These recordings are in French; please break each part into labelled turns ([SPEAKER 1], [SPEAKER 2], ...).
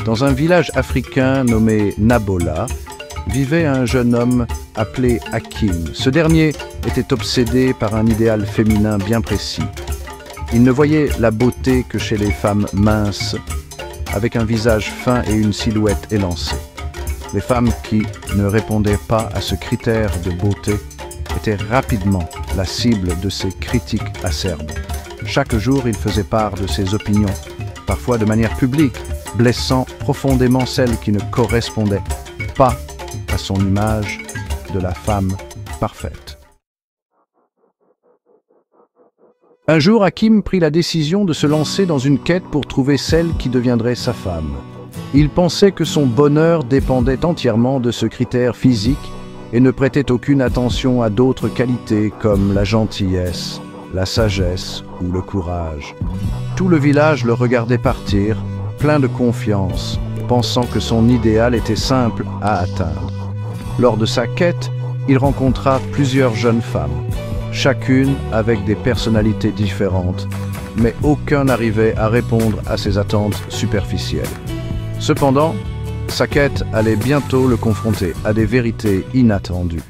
[SPEAKER 1] Dans un village africain nommé Nabola, vivait un jeune homme appelé Hakim. Ce dernier était obsédé par un idéal féminin bien précis. Il ne voyait la beauté que chez les femmes minces, avec un visage fin et une silhouette élancée. Les femmes qui ne répondaient pas à ce critère de beauté étaient rapidement la cible de ses critiques acerbes. Chaque jour, il faisait part de ses opinions, parfois de manière publique, blessant profondément celles qui ne correspondaient pas à son image de la femme parfaite. Un jour, Hakim prit la décision de se lancer dans une quête pour trouver celle qui deviendrait sa femme. Il pensait que son bonheur dépendait entièrement de ce critère physique et ne prêtait aucune attention à d'autres qualités comme la gentillesse, la sagesse ou le courage. Tout le village le regardait partir, plein de confiance, pensant que son idéal était simple à atteindre. Lors de sa quête, il rencontra plusieurs jeunes femmes, chacune avec des personnalités différentes, mais aucun n'arrivait à répondre à ses attentes superficielles. Cependant, sa quête allait bientôt le confronter à des vérités inattendues.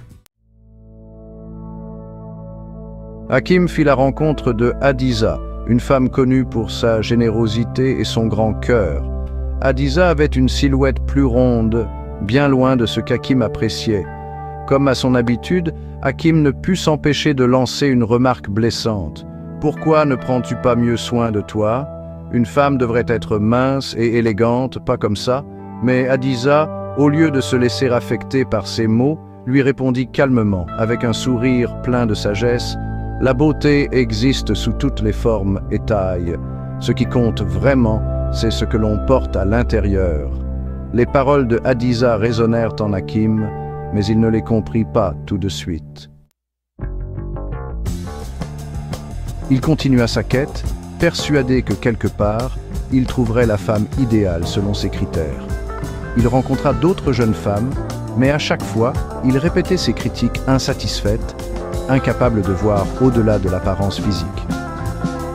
[SPEAKER 1] Hakim fit la rencontre de Hadiza, une femme connue pour sa générosité et son grand cœur. Hadiza avait une silhouette plus ronde, bien loin de ce qu'Hakim appréciait. Comme à son habitude, Hakim ne put s'empêcher de lancer une remarque blessante. « Pourquoi ne prends-tu pas mieux soin de toi? Une femme devrait être mince et élégante, pas comme ça. » Mais Hadiza, au lieu de se laisser affecter par ces mots, lui répondit calmement, avec un sourire plein de sagesse: « La beauté existe sous toutes les formes et tailles. Ce qui compte vraiment, c'est ce que l'on porte à l'intérieur. » Les paroles de Hadiza résonnèrent en Hakim, mais il ne les comprit pas tout de suite. Il continua sa quête, persuadé que quelque part, il trouverait la femme idéale selon ses critères. Il rencontra d'autres jeunes femmes, mais à chaque fois, il répétait ses critiques insatisfaites, incapable de voir au-delà de l'apparence physique.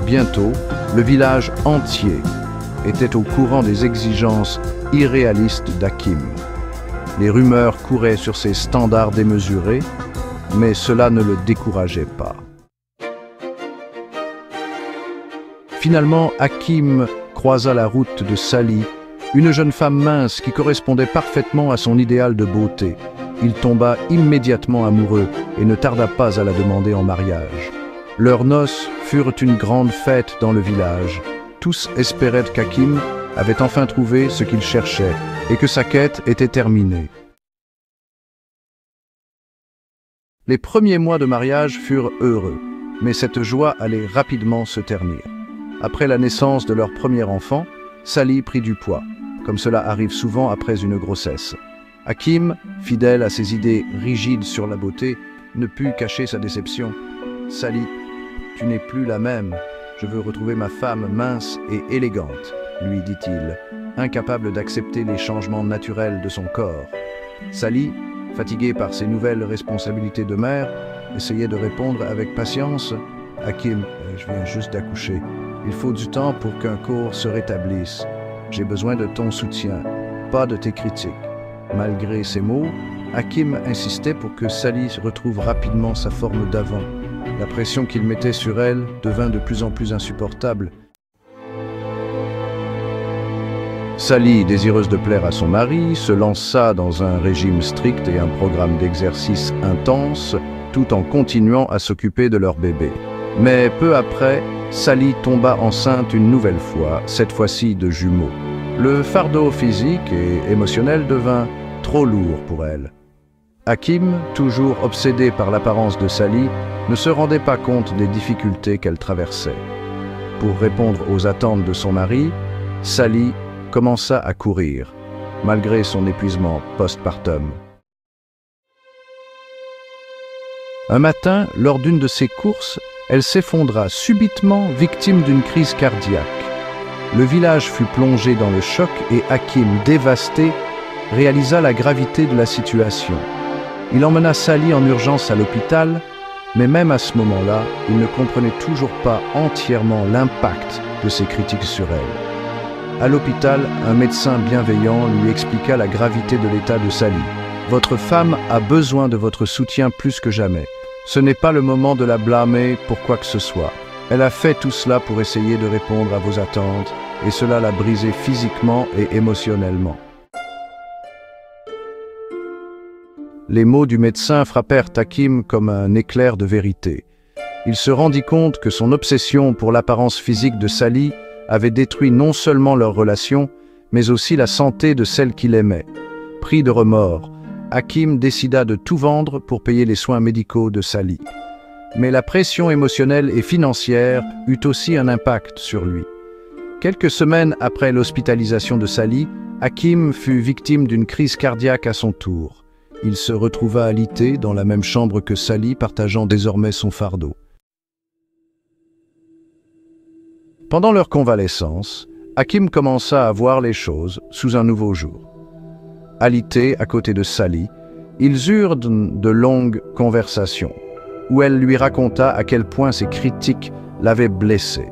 [SPEAKER 1] Bientôt, le village entier était au courant des exigences irréalistes d'Hakim. Les rumeurs couraient sur ses standards démesurés, mais cela ne le décourageait pas. Finalement, Hakim croisa la route de Sally, une jeune femme mince qui correspondait parfaitement à son idéal de beauté. Il tomba immédiatement amoureux et ne tarda pas à la demander en mariage. Leurs noces furent une grande fête dans le village. Tous espéraient qu'Hakim avait enfin trouvé ce qu'il cherchait et que sa quête était terminée. Les premiers mois de mariage furent heureux, mais cette joie allait rapidement se ternir. Après la naissance de leur premier enfant, Sally prit du poids, comme cela arrive souvent après une grossesse. Hakim, fidèle à ses idées rigides sur la beauté, ne put cacher sa déception. « Sally, tu n'es plus la même. Je veux retrouver ma femme mince et élégante, » lui dit-il, incapable d'accepter les changements naturels de son corps. Sally, fatiguée par ses nouvelles responsabilités de mère, essayait de répondre avec patience. « Hakim, je viens juste d'accoucher. Il faut du temps pour qu'un corps se rétablisse. J'ai besoin de ton soutien, pas de tes critiques. » Malgré ces mots, Hakim insistait pour que Sally retrouve rapidement sa forme d'avant. La pression qu'il mettait sur elle devint de plus en plus insupportable. Sally, désireuse de plaire à son mari, se lança dans un régime strict et un programme d'exercice intense, tout en continuant à s'occuper de leur bébé. Mais peu après, Sally tomba enceinte une nouvelle fois, cette fois-ci de jumeaux. Le fardeau physique et émotionnel devint trop lourd pour elle. Hakim, toujours obsédé par l'apparence de Sally, ne se rendait pas compte des difficultés qu'elle traversait. Pour répondre aux attentes de son mari, Sally commença à courir, malgré son épuisement postpartum. Un matin, lors d'une de ses courses, elle s'effondra subitement, victime d'une crise cardiaque. Le village fut plongé dans le choc et Hakim, dévasté, réalisa la gravité de la situation. Il emmena Sally en urgence à l'hôpital, mais même à ce moment-là, il ne comprenait toujours pas entièrement l'impact de ses critiques sur elle. À l'hôpital, un médecin bienveillant lui expliqua la gravité de l'état de Sally. « Votre femme a besoin de votre soutien plus que jamais. Ce n'est pas le moment de la blâmer pour quoi que ce soit. Elle a fait tout cela pour essayer de répondre à vos attentes, et cela l'a brisée physiquement et émotionnellement. » Les mots du médecin frappèrent Hakim comme un éclair de vérité. Il se rendit compte que son obsession pour l'apparence physique de Sally avait détruit non seulement leur relation, mais aussi la santé de celle qu'il aimait. Pris de remords, Hakim décida de tout vendre pour payer les soins médicaux de Sally. Mais la pression émotionnelle et financière eut aussi un impact sur lui. Quelques semaines après l'hospitalisation de Sally, Hakim fut victime d'une crise cardiaque à son tour. Il se retrouva alité dans la même chambre que Sally, partageant désormais son fardeau. Pendant leur convalescence, Hakim commença à voir les choses sous un nouveau jour. Alité à côté de Sally, ils eurent de longues conversations, où elle lui raconta à quel point ses critiques l'avaient blessé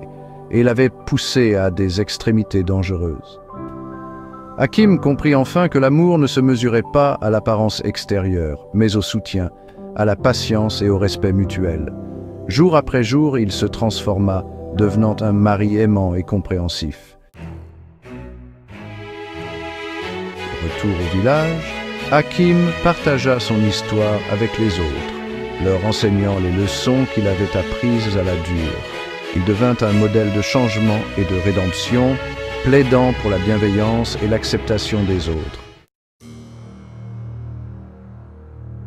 [SPEAKER 1] et l'avaient poussé à des extrémités dangereuses. Hakim comprit enfin que l'amour ne se mesurait pas à l'apparence extérieure, mais au soutien, à la patience et au respect mutuel. Jour après jour, il se transforma, devenant un mari aimant et compréhensif. Retour au village, Hakim partagea son histoire avec les autres, leur enseignant les leçons qu'il avait apprises à la dure. Il devint un modèle de changement et de rédemption, plaidant pour la bienveillance et l'acceptation des autres.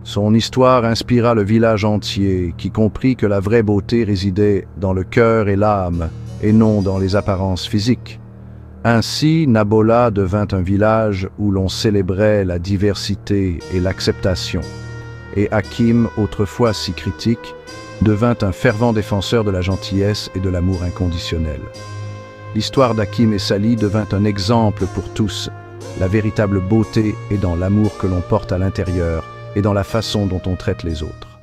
[SPEAKER 1] Son histoire inspira le village entier, qui comprit que la vraie beauté résidait dans le cœur et l'âme, et non dans les apparences physiques. Ainsi, Nabola devint un village où l'on célébrait la diversité et l'acceptation, et Hakim, autrefois si critique, devint un fervent défenseur de la gentillesse et de l'amour inconditionnel. L'histoire d'Hakim et Sally devint un exemple pour tous. La véritable beauté est dans l'amour que l'on porte à l'intérieur et dans la façon dont on traite les autres.